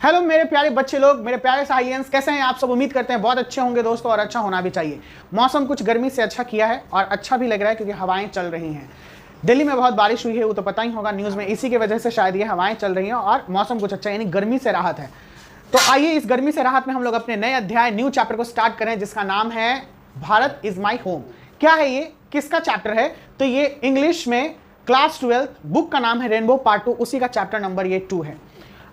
Hello मेरे प्यारे बच्चे लोग, मेरे प्यारे साइलेंस, कैसे हैं आप सब? उम्मीद करते हैं बहुत अच्छे होंगे दोस्तों, और अच्छा होना भी चाहिए। मौसम कुछ गर्मी से अच्छा किया है और अच्छा भी लग रहा है क्योंकि हवाएं चल रही हैं। दिल्ली में बहुत बारिश हुई है, वो तो पता ही होगा न्यूज़ में, इसी की वजह से शायद ये हवाएं चल रही हैं और मौसम कुछ अच्छा यानी गर्मी से राहत है। तो आइए इस गर्मी से राहत में हम लोग अपने नए अध्याय, न्यू चैप्टर को स्टार्ट करें जिसका नाम है भारत इज माई होम। क्या है ये, किसका चैप्टर है? तो ये इंग्लिश में क्लास 12 बुक का नाम है रेनबो पार्ट 2, उसी का चैप्टर नंबर ये 2 है।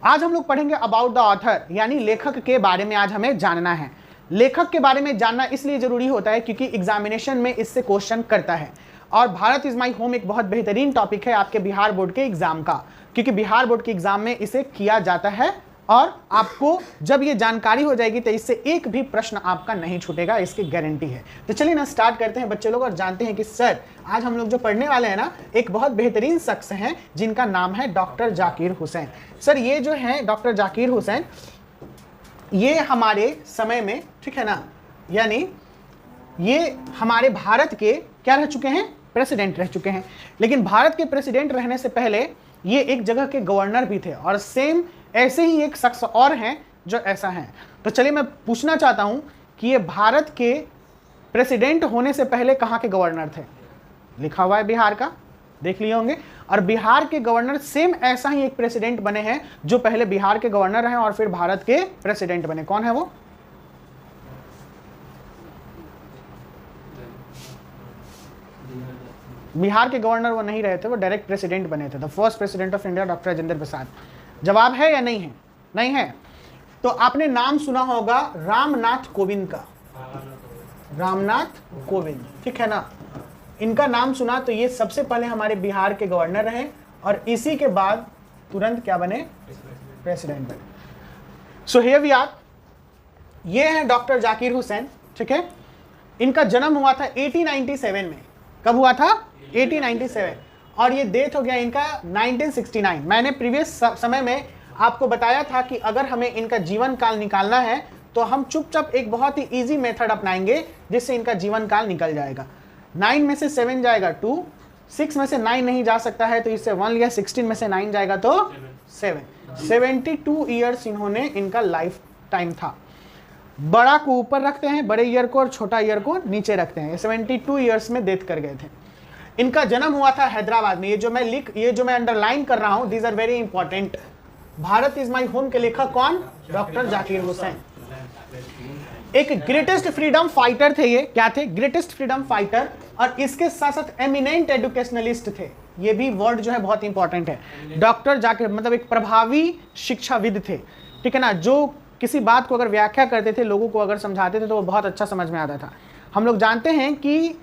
आज हम लोग पढ़ेंगे अबाउट द ऑथर, यानी लेखक के बारे में आज हमें जानना है। लेखक के बारे में जानना इसलिए जरूरी होता है क्योंकि एग्जामिनेशन में इससे क्वेश्चन करता है। और भारत इज माई होम एक बहुत बेहतरीन टॉपिक है आपके बिहार बोर्ड के एग्जाम का, क्योंकि बिहार बोर्ड के एग्जाम में इसे किया जाता है और आपको जब ये जानकारी हो जाएगी तो इससे एक भी प्रश्न आपका नहीं छूटेगा, इसकी गारंटी है। तो चलिए ना स्टार्ट करते हैं बच्चे लोग और जानते हैं कि सर आज हम लोग जो पढ़ने वाले हैं ना, एक बहुत बेहतरीन शख्स हैं जिनका नाम है डॉक्टर जाकिर हुसैन। सर ये जो है डॉक्टर जाकिर हुसैन, ये हमारे समय में, ठीक है ना, यानी ये हमारे भारत के क्या रह चुके हैं? प्रेसिडेंट रह चुके हैं। लेकिन भारत के प्रेसिडेंट रहने से पहले ये एक जगह के गवर्नर भी थे और सेम ऐसे ही एक शख्स और हैं जो ऐसा हैं। तो चलिए मैं पूछना चाहता हूं कि ये भारत के प्रेसिडेंट होने से पहले कहां के गवर्नर थे? लिखा हुआ है बिहार का, देख लिए होंगे। और बिहार के गवर्नर सेम ऐसा ही एक प्रेसिडेंट बने हैं जो पहले बिहार के गवर्नर हैं और फिर भारत के प्रेसिडेंट बने। कौन है वो? बिहार के गवर्नर वो नहीं रहे थे, वो डायरेक्ट प्रेसिडेंट बने थे। The first president of India doctor Rajendra Prasad. जवाब है या नहीं है? नहीं है। तो आपने नाम सुना होगा रामनाथ कोविंद का, रामनाथ कोविंद, ठीक है ना। इनका नाम सुना तो ये सबसे पहले हमारे बिहार के गवर्नर रहे और इसी के बाद तुरंत क्या बने? प्रेसिडेंट बने। सो हियर वी आर, ये है डॉक्टर जाकिर हुसैन, ठीक है। इनका जन्म हुआ था 1897 में। कब हुआ था? 1897। और ये डेथ हो गया इनका 1969। मैंने प्रीवियस समय में आपको बताया था कि अगर हमें इनका जीवन काल निकालना है तो हम चुपचाप एक बहुत ही इजी मेथड अपनाएंगे जिससे इनका जीवन काल निकल जाएगा। 9 में से 7 जाएगा 2, 6 में से 9 नहीं जा सकता है तो इससे 1 लिया, 16 में से 9 जाएगा तो 7। 72 ईयर्स इन्होंने, इनका लाइफ टाइम था। बड़ा को ऊपर रखते हैं, बड़े ईयर को, और छोटा ईयर को नीचे रखते हैं। 72 ईयर्स में डेथ कर गए थे। इनका जन्म हुआ था हैदराबाद में। ये जो मैं अंडरलाइन कर रहा हूं, these are very important. Bharat is my home के लेखक कौन? डॉक्टर जाकिर हुसैन। एक ग्रेटेस्ट फ्रीडम फाइटर थे ये। क्या थे? Greatest freedom fighter. और इसके साथ साथ एमिनेंट एजुकेशनलिस्ट थे। ये भी वर्ड जो है बहुत इंपॉर्टेंट है। डॉक्टर जाकिर मतलब एक प्रभावी शिक्षाविद थे, ठीक है ना, जो किसी बात को अगर व्याख्या करते थे, लोगों को अगर समझाते थे तो वो बहुत अच्छा समझ में आता था। हम लोग जानते हैं कि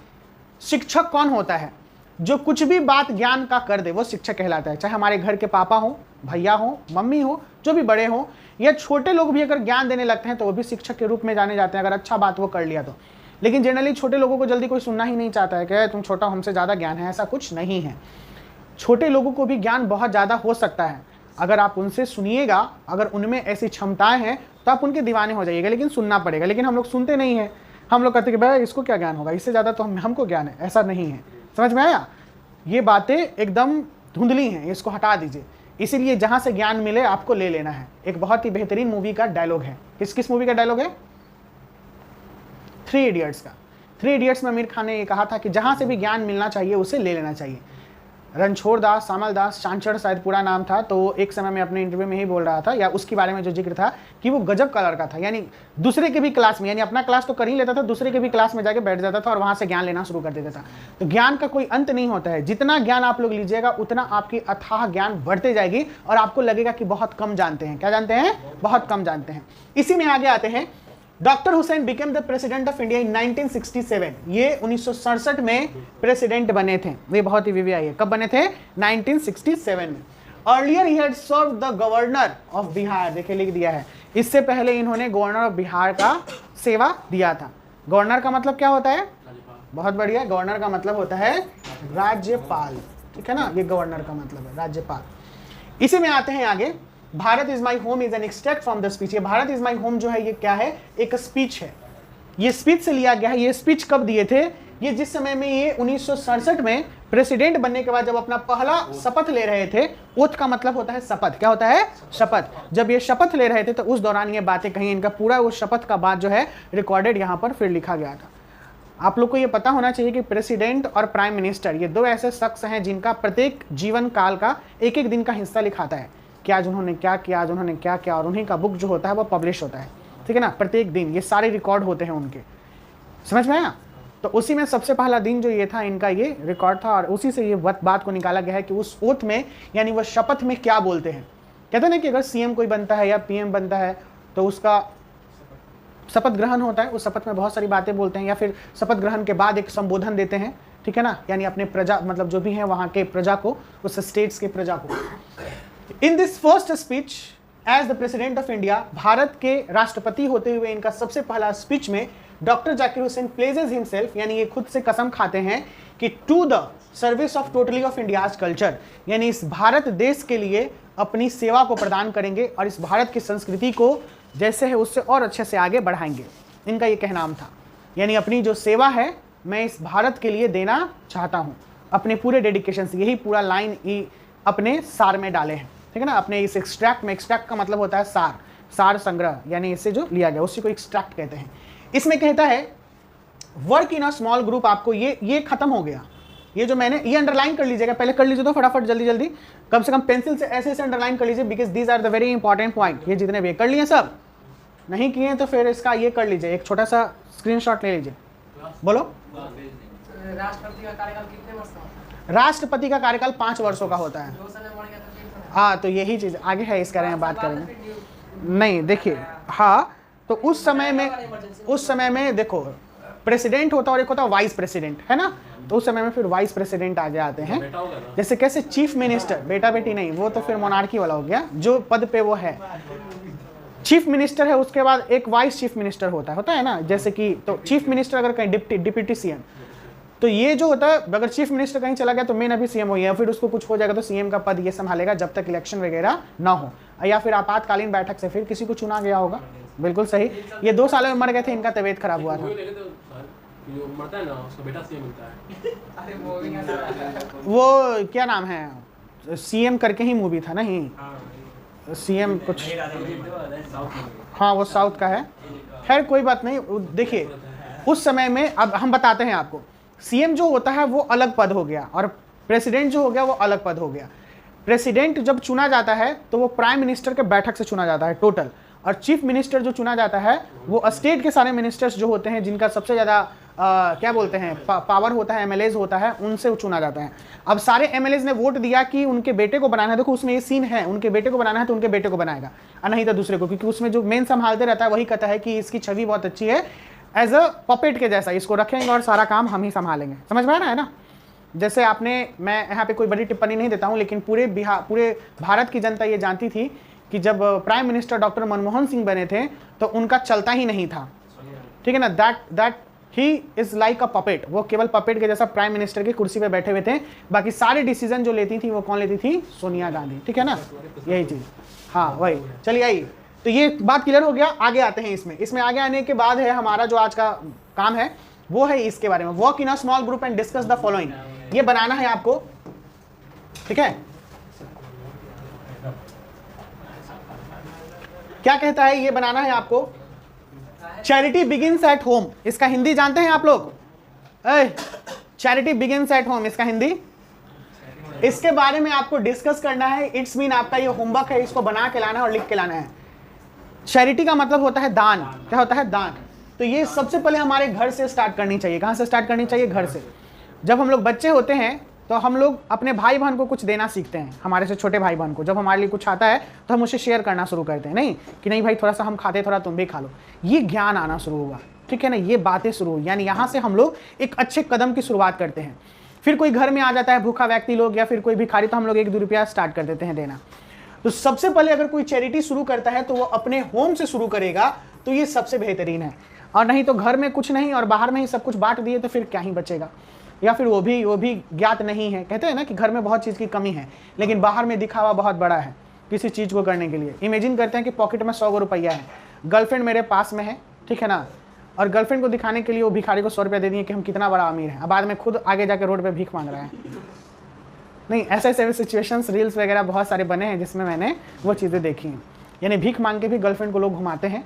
शिक्षक कौन होता है? जो कुछ भी बात ज्ञान का कर दे वो शिक्षक कहलाता है। चाहे हमारे घर के पापा हो, भैया हो, मम्मी हो, जो भी बड़े हो, या छोटे लोग भी अगर ज्ञान देने लगते हैं तो वो भी शिक्षक के रूप में जाने जाते हैं, अगर अच्छा बात वो कर लिया तो। लेकिन जनरली छोटे लोगों को जल्दी कोई सुनना ही नहीं चाहता है कि तुम छोटा, हमसे ज़्यादा ज्ञान है। ऐसा कुछ नहीं है। छोटे लोगों को भी ज्ञान बहुत ज़्यादा हो सकता है। अगर आप उनसे सुनिएगा, अगर उनमें ऐसी क्षमताएं हैं तो आप उनके दीवाने हो जाइएगा, लेकिन सुनना पड़ेगा। लेकिन हम लोग सुनते नहीं हैं। हम लोग कहते हैं कि भाई इसको क्या ज्ञान होगा, इससे ज़्यादा तो हमको ज्ञान है। ऐसा नहीं है। समझ में आया? ये बातें एकदम धुंधली हैं, इसको हटा दीजिए। इसीलिए जहाँ से ज्ञान मिले आपको ले लेना है। एक बहुत ही बेहतरीन मूवी का डायलॉग है। किस मूवी का डायलॉग है? 3 इडियट्स का। 3 इडियट्स में आमिर खान ने ये कहा था कि जहाँ से भी ज्ञान मिलना चाहिए उसे ले लेना चाहिए। रणछोड़ दास, सामल दास, चांचड़ शायद पूरा नाम था, तो एक समय में अपने इंटरव्यू में ही बोल रहा था, या उसके बारे में जो जिक्र था कि वो गजब का लड़का था। यानी दूसरे के भी क्लास में, यानी अपना क्लास तो कर ही लेता था, दूसरे के भी क्लास में जाके बैठ जाता था और वहाँ से ज्ञान लेना शुरू कर देता था। तो ज्ञान का कोई अंत नहीं होता है। जितना ज्ञान आप लोग लीजिएगा उतना आपकी अथाह ज्ञान बढ़ते जाएगी और आपको लगेगा कि बहुत कम जानते हैं। क्या जानते हैं? बहुत कम जानते हैं। इसी में आगे आते हैं। Doctor Hussain became the president of India in 1967। ये 1967 में प्रेसिडेंट बने थे। ये बहुत ही वीवीआई है। कब बने थे? 1967 में। Earlier he had served the governor of Bihar. देखिए लिख दिया है, इससे पहले इन्होंने गवर्नर ऑफ बिहार का सेवा दिया था। गवर्नर का मतलब क्या होता है? बहुत बढ़िया, गवर्नर का मतलब होता है राज्यपाल, ठीक है ना। ये गवर्नर का मतलब है राज्यपाल। इसी में आते हैं आगे। Bharat is my home is an extract from the speech. ये भारत इज माई होम जो है ये क्या है? एक स्पीच है। ये स्पीच से लिया गया है। ये स्पीच कब दिए थे? ये जिस समय में ये 1967 में प्रेसिडेंट बनने के बाद जब अपना पहला शपथ ले रहे थे, ओथ का मतलब होता है शपथ, क्या होता है शपथ, जब ये शपथ ले रहे थे तो उस दौरान ये बातें कहीं, इनका पूरा उस शपथ का बात जो है रिकॉर्डेड यहाँ पर फिर लिखा गया था। आप लोग को ये पता होना चाहिए कि प्रेसिडेंट और प्राइम मिनिस्टर ये दो ऐसे शख्स हैं जिनका प्रत्येक जीवन काल का एक एक दिन का हिस्सा लिखाता है कि आज उन्होंने क्या किया, आज उन्होंने क्या किया, और उन्हीं का बुक जो होता है वो पब्लिश होता है, ठीक है ना, प्रत्येक दिन ये सारे रिकॉर्ड होते हैं उनके, समझ में आया। तो उसी में सबसे पहला दिन जो ये था इनका ये रिकॉर्ड था, और उसी से ये बात को निकाला गया है कि उस ओथ में यानी वह शपथ में क्या बोलते हैं। कहते हैं ना कि अगर सीएम कोई बनता है या पीएम बनता है तो उसका शपथ ग्रहण होता है, उस शपथ में बहुत सारी बातें बोलते हैं, या फिर शपथ ग्रहण के बाद एक संबोधन देते हैं, ठीक है ना, यानी अपने प्रजा मतलब जो भी है वहाँ के प्रजा को, उस स्टेट्स के प्रजा को। In this first speech as the president of India, Bharat के राष्ट्रपति होते हुए इनका सबसे पहला स्पीच में doctor Zakir Hussain pledges himself, यानी ये खुद से कसम खाते हैं कि to the service of totally of India's culture, यानी इस भारत देश के लिए अपनी सेवा को प्रदान करेंगे और इस भारत की संस्कृति को जैसे है उससे और अच्छे से आगे बढ़ाएंगे। इनका ये कहनाम था, यानी अपनी जो सेवा है मैं इस भारत के लिए देना चाहता हूँ अपने पूरे डेडिकेशन से। यही पूरा लाइन अपने सार में डाले हैं, ठीक है ना, अपने इस एक्सट्रैक्ट में, एक्सट्रैक्ट का मतलब होता है सार, सार संग्रह, यानी इससे जो लिया गया उसी को एक्सट्रैक्ट कहते हैं। इसमें कहता है work in a small group, आपको ये खत्म हो गया, ये जो मैंने ये अंडरलाइन कर लीजिएगा, पहले कर लीजिए तो फटाफट जल्दी जल्दी, कम से कम पेंसिल से ऐसे ऐसे अंडरलाइन कर लीजिए, because these are the very important point. ये जितने भी कर लिए, सब नहीं किए तो फिर इसका ये कर लीजिए, एक छोटा सा स्क्रीनशॉट ले लीजिए। बोलो, राष्ट्रपति का कार्यकाल कितने वर्ष का होता है? राष्ट्रपति का कार्यकाल 5 वर्षों का होता है। 2 साल में बढ़ गया तो फिर हाँ, तो यही चीज आगे है, इसके बारे में बात करेंगे। नहीं देखिए, हाँ तो उस समय में देखो प्रेसिडेंट होता है और एक होता है वाइस प्रेसिडेंट, है ना, तो उस समय में फिर वाइस प्रेसिडेंट आगे आते हैं। जैसे कैसे चीफ मिनिस्टर, बेटा बेटी नहीं, वो तो फिर मोनार्की वाला हो गया, जो पद पे वो है चीफ मिनिस्टर है, उसके बाद एक वाइस चीफ मिनिस्टर होता है ना, जैसे कि तो चीफ मिनिस्टर अगर कहीं डिप्टी सीएम, तो ये जो होता है अगर चीफ मिनिस्टर कहीं चला गया तो मेन अभी सीएम हो गया, फिर उसको कुछ हो जाएगा तो सीएम का पद ये संभालेगा जब तक इलेक्शन वगैरह ना हो, या फिर आपातकालीन बैठक से फिर किसी को चुना गया होगा। बिल्कुल सही, ये 2 सालों में मर गए थे, इनका तबीयत खराब हुआ था। मरता है ना उसका बेटा सीएम मिलता है। अरे वो भी ना, वो क्या नाम है, सीएम करके ही मूवी था नहीं, सीएम कुछ, हाँ वो साउथ का है, खैर कोई बात नहीं। देखिए उस समय में, अब हम बताते हैं आपको, सीएम जो होता है वो अलग पद हो गया और प्रेसिडेंट जो हो गया वो अलग पद हो गया। प्रेसिडेंट जब चुना जाता है तो वो प्राइम मिनिस्टर के बैठक से चुना जाता है टोटल, और चीफ मिनिस्टर जो चुना जाता है वो स्टेट के सारे मिनिस्टर्स जो होते हैं जिनका सबसे ज़्यादा क्या बोलते हैं पावर होता है, एमएलएज होता है, उनसे वो चुना जाता है। अब सारे एमएलएज ने वोट दिया कि उनके बेटे को बनाना है, देखो उसमें ये सीन है, उनके बेटे को बनाना है तो उनके बेटे को बनाएगा और नहीं तो दूसरे को, क्योंकि उसमें जो मेन संभालते रहता है वही कहता है कि इसकी छवि बहुत अच्छी है, एज अ पपेट के जैसा इसको रखेंगे और सारा काम हम ही संभालेंगे। समझ में आ रहा है ना। जैसे आपने, मैं यहाँ पे कोई बड़ी टिप्पणी नहीं देता हूँ, लेकिन पूरे भारत की जनता ये जानती थी कि जब prime minister doctor Manmohan Singh बने थे तो उनका चलता ही नहीं था, ठीक है ना, that he is like a puppet, वो केवल पपेट के जैसा प्राइम मिनिस्टर की कुर्सी पे बैठे हुए थे, बाकी सारे डिसीजन जो लेती थी वो कौन लेती थी, सोनिया गांधी, ठीक है ना, यही चीज। हाँ वही, चलिए आइए, तो ये बात क्लियर हो गया। आगे आते हैं इसमें आगे आने के बाद है हमारा जो आज का काम है वो है इसके बारे में, work in a small group and discuss the following. ये बनाना है आपको, ठीक है। क्या कहता है, ये बनाना है आपको, चैरिटी बिगिंस एट होम। इसका हिंदी जानते हैं आप लोग, चैरिटी बिगिंस एट होम, इसका हिंदी, इसके बारे में आपको डिस्कस करना है। इट्स मीन आपका ये होमवर्क है, इसको बना के लाना है और लिख के लाना है। चैरिटी का मतलब होता है दान, क्या होता है, दान। तो ये सबसे पहले हमारे घर से स्टार्ट करनी चाहिए। कहाँ से स्टार्ट करनी चाहिए, घर से। जब हम लोग बच्चे होते हैं तो हम लोग अपने भाई बहन को कुछ देना सीखते हैं, हमारे से छोटे भाई बहन को। जब हमारे लिए कुछ आता है तो हम उसे शेयर करना शुरू करते हैं, नहीं कि नहीं भाई थोड़ा सा हम खाते, थोड़ा तुम भी खा लो। ये ज्ञान आना शुरू होगा, ठीक है ना, ये बातें शुरू हो, यानी यहाँ से हम लोग एक अच्छे कदम की शुरुआत करते हैं। फिर कोई घर में आ जाता है भूखा व्यक्ति लोग या फिर कोई भिखारी, तो हम लोग 1-2 रुपया स्टार्ट कर देते हैं देना। तो सबसे पहले अगर कोई चैरिटी शुरू करता है तो वो अपने होम से शुरू करेगा, तो ये सबसे बेहतरीन है। और नहीं तो घर में कुछ नहीं और बाहर में ही सब कुछ बांट दिए तो फिर क्या ही बचेगा, या फिर वो भी ज्ञात नहीं है। कहते हैं ना कि घर में बहुत चीज़ की कमी है लेकिन बाहर में दिखावा बहुत बड़ा है किसी चीज़ को करने के लिए। इमेजिन करते हैं कि पॉकेट में 100 रुपया है, गर्लफ्रेंड मेरे पास में है, ठीक है ना, और गर्लफ्रेंड को दिखाने के लिए वो भिखारी को 100 रुपया दे दिए कि हम कितना बड़ा अमीर हैं, अब बाद में खुद आगे जाके रोड पे भीख मांग रहा है। नहीं, ऐसे ऐसे सिचुएशंस रील्स वगैरह बहुत सारे बने हैं जिसमें मैंने वो चीज़ें देखी हैं। यानी भीख मांग के भी गर्लफ्रेंड को लोग घुमाते हैं।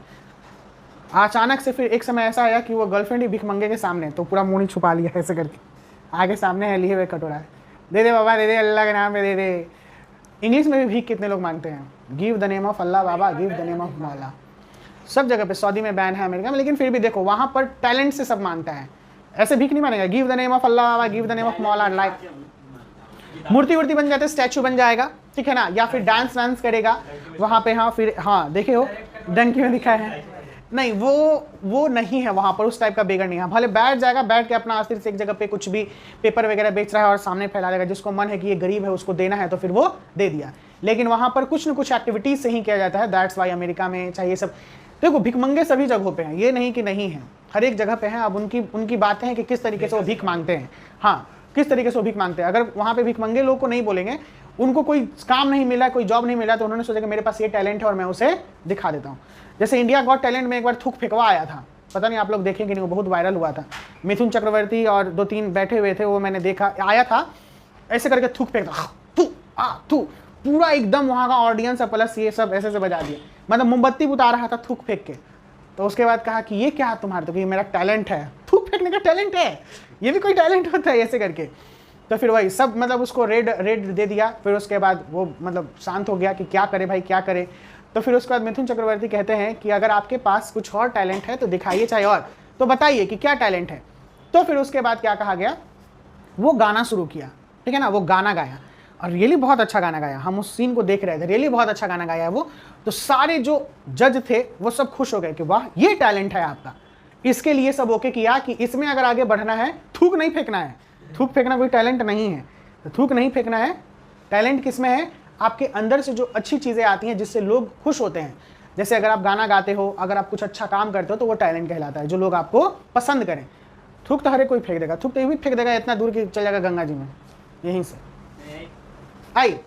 अचानक से फिर एक समय ऐसा आया कि वो गर्लफ्रेंड ही भीख मंगे के सामने, तो पूरा मुंह ही छुपा लिया ऐसे करके, आगे सामने है लिए हुए कटोरा, दे दे बाबा दे दे, अल्लाह के नाम पे दे दे। इंग्लिश में भी भीख कितने लोग मांगते हैं, give the name of Allah Baba, give the name of मौला। सब जगह पे, सऊदी में बैन है, अमेरिका में, लेकिन फिर भी देखो वहाँ पर टैलेंट से सब मांगता है, ऐसे भीख नहीं मानेगा। Give the name of Allah Baba, give the name of मौला, लाइक मूर्ति वूर्ति बन जाते, स्टैचू बन जाएगा, ठीक है ना, या फिर डांस वांस करेगा वहाँ पे। हाँ फिर हाँ देखे हो डंकी में दिखाया है, नहीं वो नहीं है वहाँ पर, उस टाइप का बेगर नहीं है। भले बैठ जाएगा, बैठ के अपना अस्थिर से एक जगह पे कुछ भी पेपर वगैरह बेच रहा है और सामने फैला देगा, जिसको मन है कि ये गरीब है उसको देना है तो फिर वो दे दिया। लेकिन वहाँ पर कुछ न कुछ एक्टिविटीज से ही किया जाता है। दैट्स वाई अमेरिका में चाहिए सब, देखो भिखमंगे सभी जगहों पे हैं, ये नहीं कि नहीं है, हर एक जगह पे हैं। अब उनकी बातें हैं कि किस तरीके से वो भीख मांगते हैं, हाँ किस तरीके से वो भीख मांगते हैं। अगर वहाँ पे भिखमंगे लोग को नहीं बोलेंगे, उनको कोई काम नहीं मिला, कोई जॉब नहीं मिला, तो उन्होंने सोचा कि मेरे पास ये टैलेंट है और मैं उसे दिखा देता हूँ। जैसे इंडिया गॉट टैलेंट में एक बार थूक फेंकवा आया था, पता नहीं आप लोग देखेंगे नहीं, वो बहुत वायरल हुआ था। मिथुन चक्रवर्ती और 2-3 बैठे हुए थे, वो मैंने देखा, आया था ऐसे करके थूक फेंकता, तू पूरा एकदम वहाँ का ऑडियंस प्लस ये सब ऐसे से बजा दिया, मतलब मोमबत्ती उतार रहा था थूक फेंक के। तो उसके बाद कहा कि ये क्या तुम्हारा, तो कि मेरा टैलेंट है, थूक फेंकने का टैलेंट है, ये भी कोई टैलेंट होता है, ऐसे करके। तो फिर वही सब मतलब उसको रेड दे दिया। फिर उसके बाद वो मतलब शांत हो गया कि क्या करे भाई क्या करे। तो फिर उसके बाद मिथुन चक्रवर्ती कहते हैं कि अगर आपके पास कुछ और टैलेंट है तो दिखाइए, चाहे और, तो बताइए कि क्या टैलेंट है। तो फिर उसके बाद क्या कहा गया, वो गाना शुरू किया, ठीक है ना, वो गाना गाया और रियली बहुत अच्छा गाना गाया। हम उस सीन को देख रहे थे, रियली बहुत अच्छा गाना गाया है वो। तो सारे जो जज थे वो सब खुश हो गए कि वाह ये टैलेंट है आपका। इसके लिए सब ओके किया कि इसमें अगर आगे बढ़ना है, थूक नहीं फेंकना है, थूक फेंकना कोई टैलेंट नहीं है, तो थूक नहीं फेंकना है। टैलेंट किसमें है, आपके अंदर से जो अच्छी चीज़ें आती हैं जिससे लोग खुश होते हैं। जैसे अगर आप गाना गाते हो, अगर आप कुछ अच्छा काम करते हो, तो वो टैलेंट कहलाता है, जो लोग आपको पसंद करें। थूक तो हर एक कोई फेंक देगा, थूक तो ये भी फेंक देगा, इतना दूर की चल जाएगा गंगा जी में, यहीं से। आई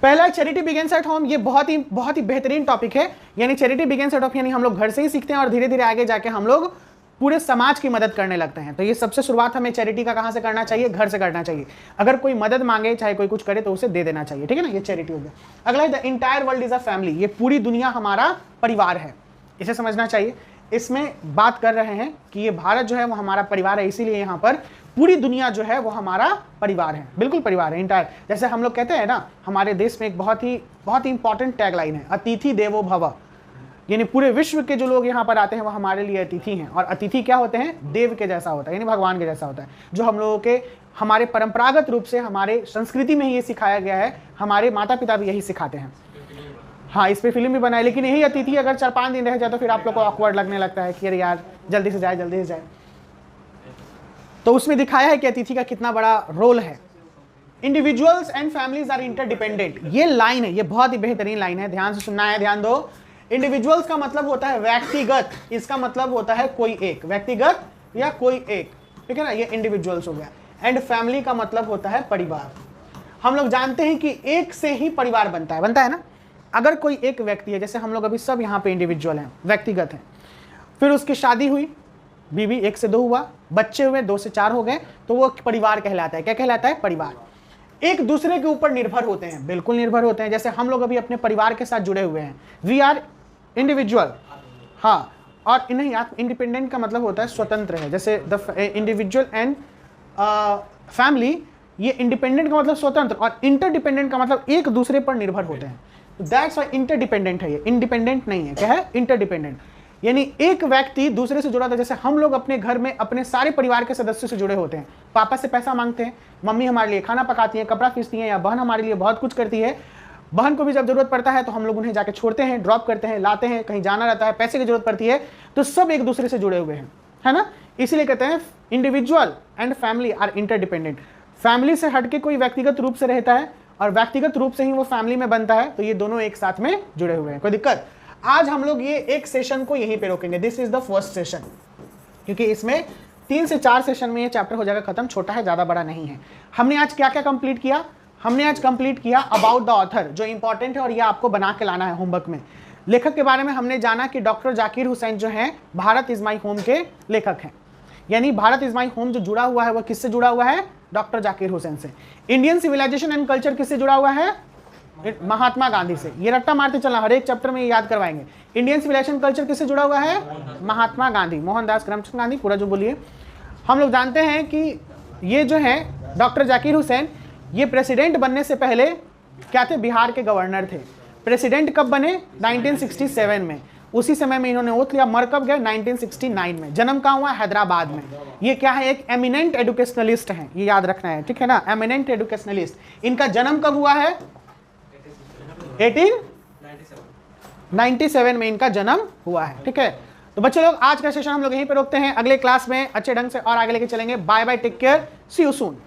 पहला चैरिटी बिगिंस एट होम, ये बहुत ही बेहतरीन टॉपिक है। यानी चैरिटी बिगिंस एट होम यानी हम लोग घर से ही सीखते हैं और धीरे धीरे आगे जाके हम लोग पूरे समाज की मदद करने लगते हैं। तो ये सबसे शुरुआत हमें चैरिटी का कहाँ से करना चाहिए, घर से करना चाहिए। अगर कोई मदद मांगे, चाहे कोई कुछ करे, तो उसे दे देना चाहिए, ठीक है ना, ये चैरिटी हो गया। अगला है the entire world is a family, ये पूरी दुनिया हमारा परिवार है, इसे समझना चाहिए। इसमें बात कर रहे हैं कि ये भारत जो है वो हमारा परिवार है, इसीलिए यहाँ पर पूरी दुनिया जो है वो हमारा परिवार है, बिल्कुल परिवार है, इंटायर। जैसे हम लोग कहते हैं ना, हमारे देश में एक बहुत ही इंपॉर्टेंट टैगलाइन है, अतिथि देवो भव। यानी पूरे विश्व के जो लोग यहाँ पर आते हैं वो हमारे लिए अतिथि हैं। और अतिथि क्या होते हैं, देव के जैसा होता है, यानी भगवान के जैसा होता है, जो हम लोगों के हमारे परंपरागत रूप से हमारे संस्कृति में ही ये सिखाया गया है। हमारे माता पिता भी यही सिखाते हैं। हाँ, इस पर फिल्म भी बनाई, लेकिन यही अतिथि अगर 4-5 दिन रह जाए तो फिर आप लोग को ऑकवर्ड लगने लगता है कि अरे यार जल्दी से जाए। तो उसमें दिखाया है कि अतिथि का कितना बड़ा रोल है। Individuals and families are interdependent, ये लाइन है, ये बहुत ही बेहतरीन लाइन है, ध्यान से सुनना है, ध्यान दो। इंडिविजुअल्स का मतलब होता है व्यक्तिगत, इसका मतलब होता है कोई एक, व्यक्तिगत या कोई एक, ठीक है ना, ये इंडिविजुअल्स हो गया। एंड फैमिली का मतलब होता है परिवार। हम लोग जानते हैं कि एक से ही परिवार बनता है ना। अगर कोई एक व्यक्ति है, जैसे हम लोग अभी सब यहाँ पे इंडिविजुअल हैं, व्यक्तिगत हैं, फिर उसकी शादी हुई, बीवी 1 से 2 हुआ, बच्चे हुए 2 से 4 हो गए, तो वो परिवार कहलाता है। क्या कहलाता है, परिवार। एक दूसरे के ऊपर निर्भर होते हैं, बिल्कुल निर्भर होते हैं। जैसे हम लोग अभी अपने परिवार के साथ जुड़े हुए हैं, वी आर इंडिविजुअल। हाँ, और नहीं, आप इंडिपेंडेंट का मतलब होता है स्वतंत्र है। जैसे द इंडिविजुअल एंड फैमिली, ये इंडिपेंडेंट का मतलब स्वतंत्र, और इंटरडिपेंडेंट का मतलब एक दूसरे पर निर्भर होते हैं। दैट्स व्हाई इंटरडिपेंडेंट है, ये इंडिपेंडेंट नहीं है। क्या है, इंटरडिपेंडेंट। यानी एक व्यक्ति दूसरे से जुड़ा था। जैसे हम लोग अपने घर में अपने सारे परिवार के सदस्यों से जुड़े होते हैं। पापा से पैसा मांगते हैं, मम्मी हमारे लिए खाना पकाती है, कपड़ा खींचती है, या बहन हमारे लिए बहुत कुछ करती है। बहन को भी जब जरूरत पड़ता है तो हम लोग उन्हें जाके छोड़ते हैं, ड्रॉप करते हैं, लाते हैं, कहीं जाना रहता है, पैसे की जरूरत पड़ती है, तो सब एक दूसरे से जुड़े हुए हैं, है ना। इसीलिए कहते हैं individual and family are interdependent. Family से हटके कोई व्यक्तिगत रूप से रहता है और व्यक्तिगत रूप से ही वो फैमिली में बनता है, तो ये दोनों एक साथ में जुड़े हुए हैं। कोई दिक्कत? आज हम लोग ये एक सेशन को यहीं पे रोकेंगे, this is the first session, क्योंकि इसमें 3 से 4 सेशन में ये चैप्टर हो जाएगा खत्म, छोटा है, ज्यादा बड़ा नहीं है। हमने आज क्या क्या कंप्लीट किया? हमने आज कंप्लीट किया अबाउट द ऑथर, जो इंपॉर्टेंट है और ये आपको बना के लाना है होमवर्क में। लेखक के बारे में हमने जाना कि डॉक्टर जाकिर हुसैन जो हैं भारत इज माई होम के लेखक हैं, यानी भारत इज माई होम जो जुड़ा हुआ है वह किससे जुड़ा हुआ है? डॉक्टर जाकिर हुसैन से। इंडियन सिविलाइजेशन एंड कल्चर किससे जुड़ा हुआ है? महात्मा गांधी से। ये रट्टा मारते चलना, हर एक चैप्टर में ये याद करवाएंगे। इंडियन सिविलाइजेशन कल्चर किससे जुड़ा हुआ है? महात्मा गांधी, मोहनदास करमचंद गांधी, पूरा जो बोलिए। हम लोग जानते हैं कि ये जो है डॉक्टर जाकिर हुसैन, ये प्रेसिडेंट बनने से पहले क्या थे? बिहार के गवर्नर थे। प्रेसिडेंट कब बने? 1967 में। उसी समय में इन्होंने ओथ लिया। मर कब गए? 1969 में। जन्म कहाँ हुआ? हैदराबाद में। ये क्या है? एक एमिनेंट एजुकेशनलिस्ट हैं, ये याद रखना है, ठीक है ना? Eminent educationalist. इनका जन्म कब हुआ है? 1897 में इनका जन्म हुआ है, ठीक है। तो बच्चे लोग आज का सेशन हम लोग यहीं पे रोकते हैं, अगले क्लास में अच्छे ढंग से और आगे लेके चलेंगे। Bye bye, take care, see you soon.